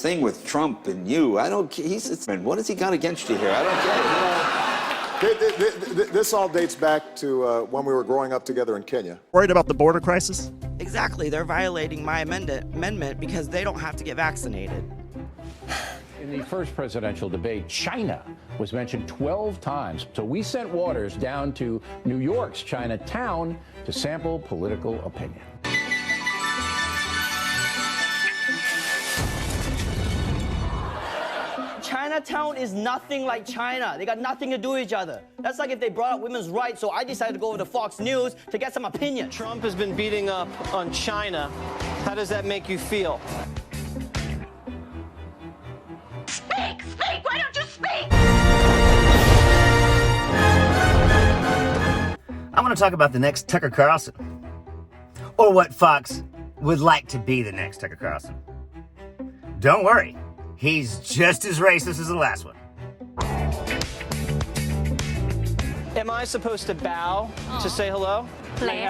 this thing with Trump and you. I don't. What has he got against you here? I don't get it. This all dates back to when we were growing up together in Kenya. Worried about the border crisis? Exactly. They're violating my amendment because they don't have to get vaccinated. In the first presidential debate, China was mentioned 12 times. So we sent Waters down to New York's Chinatown to sample political opinion. Chinatown is nothing like China. They got nothing to do with each other. That's like if they brought up women's rights, so I decided to go over to Fox News to get some opinion. Trump has been beating up on China. How does that make you feel? Speak! Speak! Why don't you speak? I want to talk about the next Tucker Carlson. Or what Fox would like to be the next Tucker Carlson. Don't worry. He's just as racist as the last one. Am I supposed to bow to say hello? I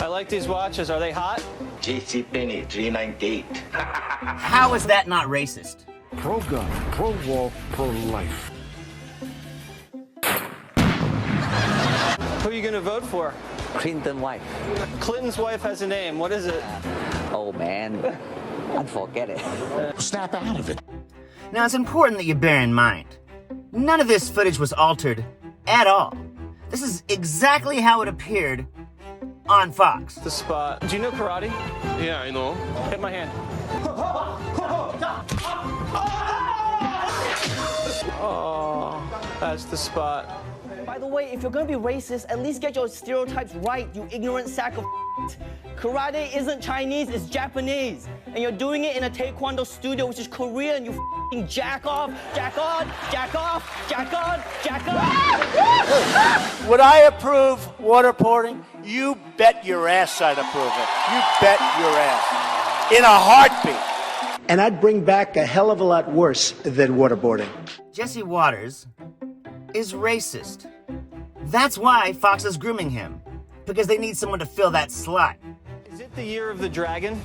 like these watches. Are they hot? JC Penney, 398. How is that not racist? Pro-gun, pro-war, pro-life. Who are you going to vote for? Clinton's wife. Clinton's wife has a name. What is it? Oh, man. I'd forget it. Snap out of it. Now, it's important that you bear in mind, none of this footage was altered at all. This is exactly how it appeared on Fox. The spot. Do you know karate? Yeah, I know. Hit my hand. Oh, that's the spot. By the way, if you're gonna be racist, at least get your stereotypes right, you ignorant sack of Karate isn't Chinese, it's Japanese. And you're doing it in a Taekwondo studio, which is Korean, you jack off, jack on, jack off, jack on, jack off. Would I approve waterboarding? You bet your ass I'd approve it. You bet your ass. In a heartbeat. And I'd bring back a hell of a lot worse than waterboarding. Jesse Waters is racist. That's why Fox is grooming him, because they need someone to fill that slot. Is it the year of the dragon?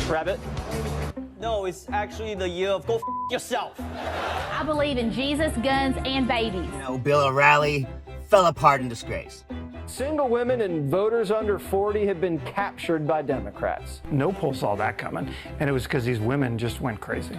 Rabbit? No, it's actually the year of go yourself. I believe in Jesus, guns, and babies. You know, Bill O'Reilly fell apart in disgrace. Single women and voters under 40 have been captured by Democrats. No poll saw that coming, and it was because these women just went crazy.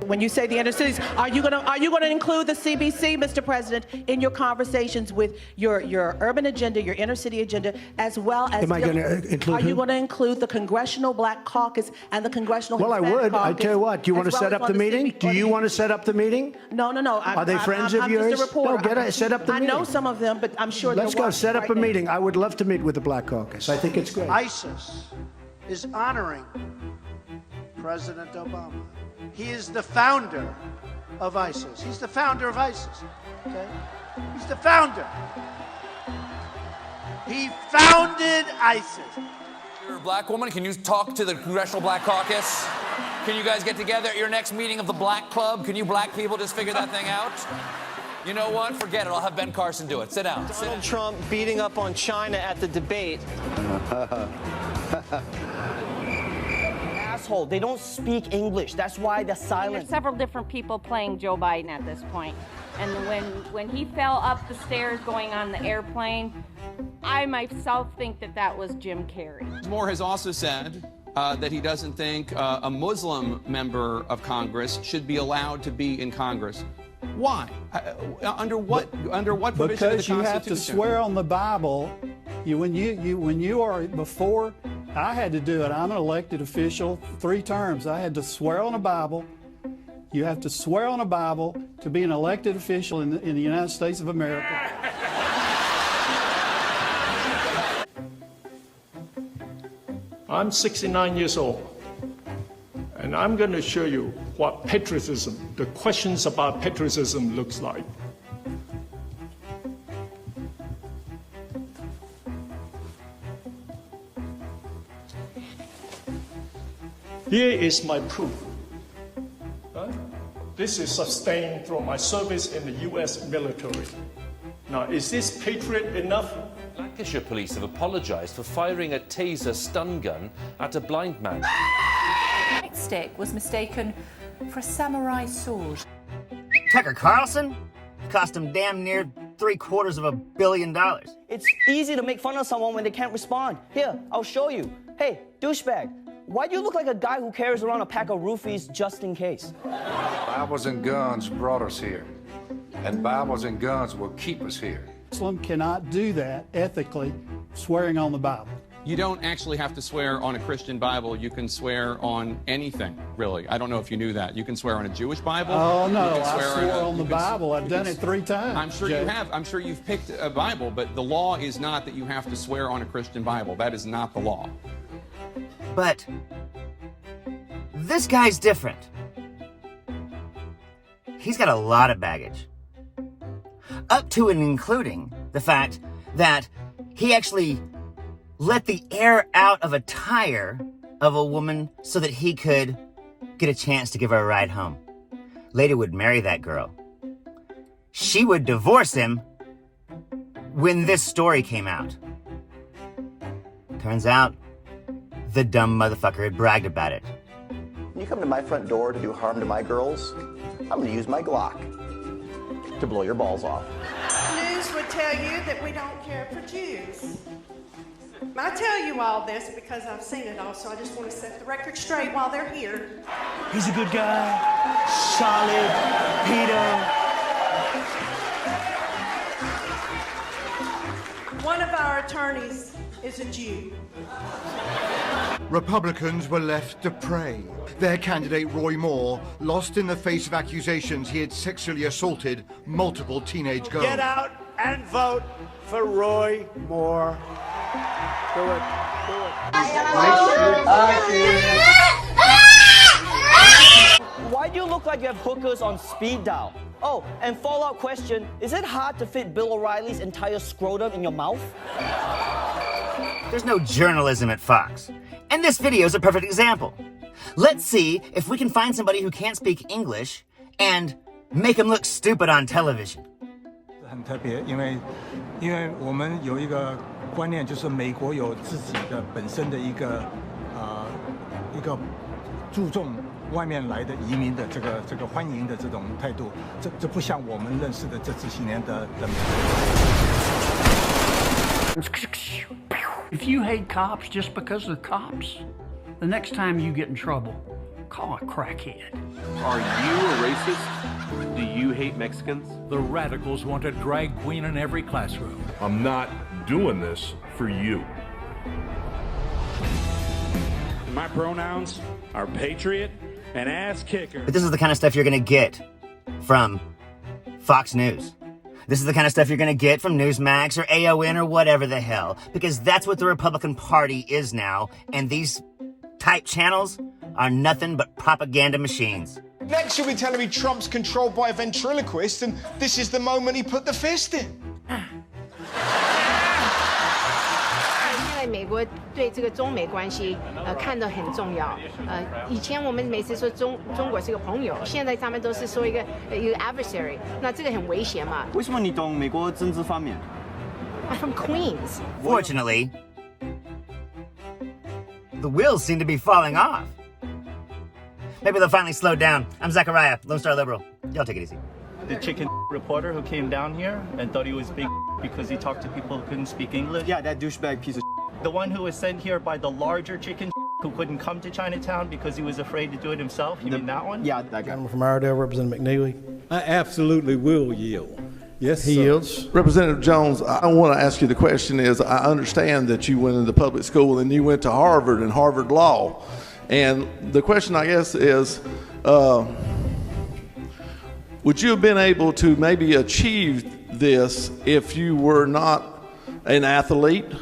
When you say the inner cities, are you gonna include the CBC, Mr. President, in your conversations with your urban agenda, your inner city agenda, as well as? Am I going to include? Are you going to include the Congressional Black Caucus and the Congressional? Well, Hispanic I would. Caucus, I tell you what. Do you want to set up the meeting? Do you want to set up the meeting? No. Are they friends of yours? I'm just a reporter. No, set up the meeting. I know some of them, but I'm sure. Let's go set up a meeting. I would love to meet with the Black Caucus. I think it's great. ISIS is honoring President Obama. He is the founder of ISIS. He's the founder of ISIS. Okay? He's the founder. He founded ISIS. You're a black woman. Can you talk to the Congressional Black Caucus? Can you guys get together at your next meeting of the Black Club? Can you black people just figure that thing out? You know what? Forget it. I'll have Ben Carson do it. Sit down. Donald Trump beating up on China at the debate. Asshole, they don't speak English. That's why they're silent. There's several different people playing Joe Biden at this point. And when he fell up the stairs going on the airplane, I myself think that was Jim Carrey. Moore has also said that he doesn't think a Muslim member of Congress should be allowed to be in Congress. Why? Under what provision of the Constitution? Because you have to swear on the Bible. Before I had to do it, I'm an elected official 3 terms. I had to swear on a Bible. You have to swear on a Bible to be an elected official in the United States of America. I'm 69 years old, and I'm going to show you what patriotism, the questions about patriotism looks like. Here is my proof. This is sustained from my service in the U.S. military. Now, is this patriot enough? Lancashire police have apologised for firing a taser stun gun at a blind man. Stick was mistaken for a samurai sword. Tucker Carlson? Cost him damn near $750 million. It's easy to make fun of someone when they can't respond. Here, I'll show you. Hey, douchebag, why do you look like a guy who carries around a pack of roofies just in case? Bibles and guns brought us here, and Bibles and guns will keep us here. Muslim cannot do that ethically, swearing on the Bible. You don't actually have to swear on a Christian Bible. You can swear on anything, really. I don't know if you knew that. You can swear on a Jewish Bible. Oh, no, I swore on the Bible. I've done it 3 times. I'm sure you have. I'm sure you've picked a Bible, but the law is not that you have to swear on a Christian Bible. That is not the law. But this guy's different. He's got a lot of baggage. Up to and including the fact that he actually let the air out of a tire of a woman so that he could get a chance to give her a ride home. Later would marry that girl. She would divorce him when this story came out. Turns out, the dumb motherfucker had bragged about it. When you come to my front door to do harm to my girls, I'm gonna use my Glock to blow your balls off. News would tell you that we don't care for Jews. I tell you all this because I've seen it all, so I just want to set the record straight while they're here. He's a good guy, solid, Peter. One of our attorneys is a Jew. Republicans were left to pray. Their candidate, Roy Moore, lost in the face of accusations he had sexually assaulted multiple teenage girls. Get out and vote for Roy Moore. Do it. Do it. Why do you look like you have hookers on speed dial? Oh, and follow-up question, is it hard to fit Bill O'Reilly's entire scrotum in your mouth? There's no journalism at Fox. And this video is a perfect example. Let's see if we can find somebody who can't speak English and make him look stupid on television. 很特别，因为我们有一个观念，就是美国有自己的本身的一个注重外面来的移民的这个欢迎的这种态度，这不像我们认识的这几十年的美国。 If you hate cops just because they're cops, the next time you get in trouble, call a crackhead. Are you a racist? Do you hate Mexicans? The radicals want a drag queen in every classroom. I'm not doing this for you. My pronouns are patriot and ass kicker. But this is the kind of stuff you're gonna get from Fox News. This is the kind of stuff you're gonna get from Newsmax or AON or whatever the hell, because that's what the Republican Party is now, and these type channels are nothing but propaganda machines. Next you'll be telling me Trump's controlled by a ventriloquist, and this is the moment he put the fist in. 因为美国对这个中美关系看得很重要。以前我们每次说中国是个朋友，现在他们都是说一个 adversary， 那这个很危险嘛。为什么你懂美国政治方面 ？I'm from Queens. Fortunately, the wheels seem to be falling off. Maybe they'll finally slow down. I'm Zachariah, Lone Star Liberal. Y'all take it easy. The chicken reporter who came down here and thought he was big because he talked to people who couldn't speak English. Yeah, that douchebag piece of The one who was sent here by the larger chicken who couldn't come to Chinatown because he was afraid to do it himself. You mean that one? Yeah, that guy. I'm from Iredale, Representative McNeely. I absolutely will yield. Yes, he yields. Representative Jones, I want to ask you the question is, I understand that you went into public school and you went to Harvard and Harvard Law. And the question, I guess, is, would you have been able to maybe achieve this if you were not an athlete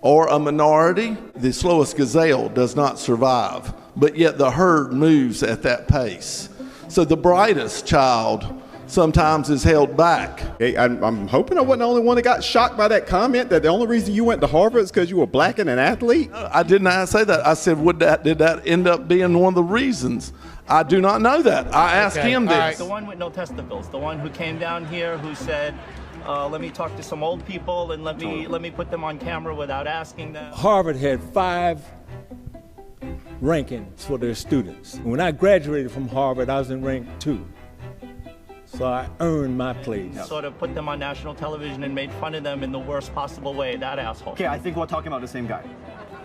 or a minority? The slowest gazelle does not survive, but yet the herd moves at that pace. So the brightest child sometimes is held back. Hey, I'm hoping I wasn't the only one that got shocked by that comment, that the only reason you went to Harvard is because you were black and an athlete? I did not say that. I said, did that end up being one of the reasons? I do not know that. I asked him this. The one with no testicles, the one who came down here who said, let me talk to some old people and let me put them on camera without asking them. Harvard had 5 rankings for their students. When I graduated from Harvard, I was in rank 2. So I earned my place. Sort of put them on national television and made fun of them in the worst possible way, that asshole. Okay, I think we're talking about the same guy.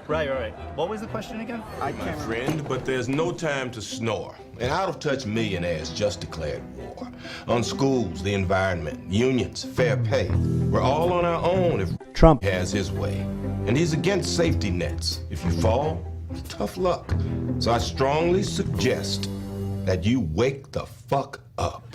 Right. What was the question again? My friend, but there's no time to snore. And out-of-touch millionaires just declared war. On schools, the environment, unions, fair pay. We're all on our own if Trump has his way. And he's against safety nets. If you fall, tough luck. So I strongly suggest that you wake the fuck up.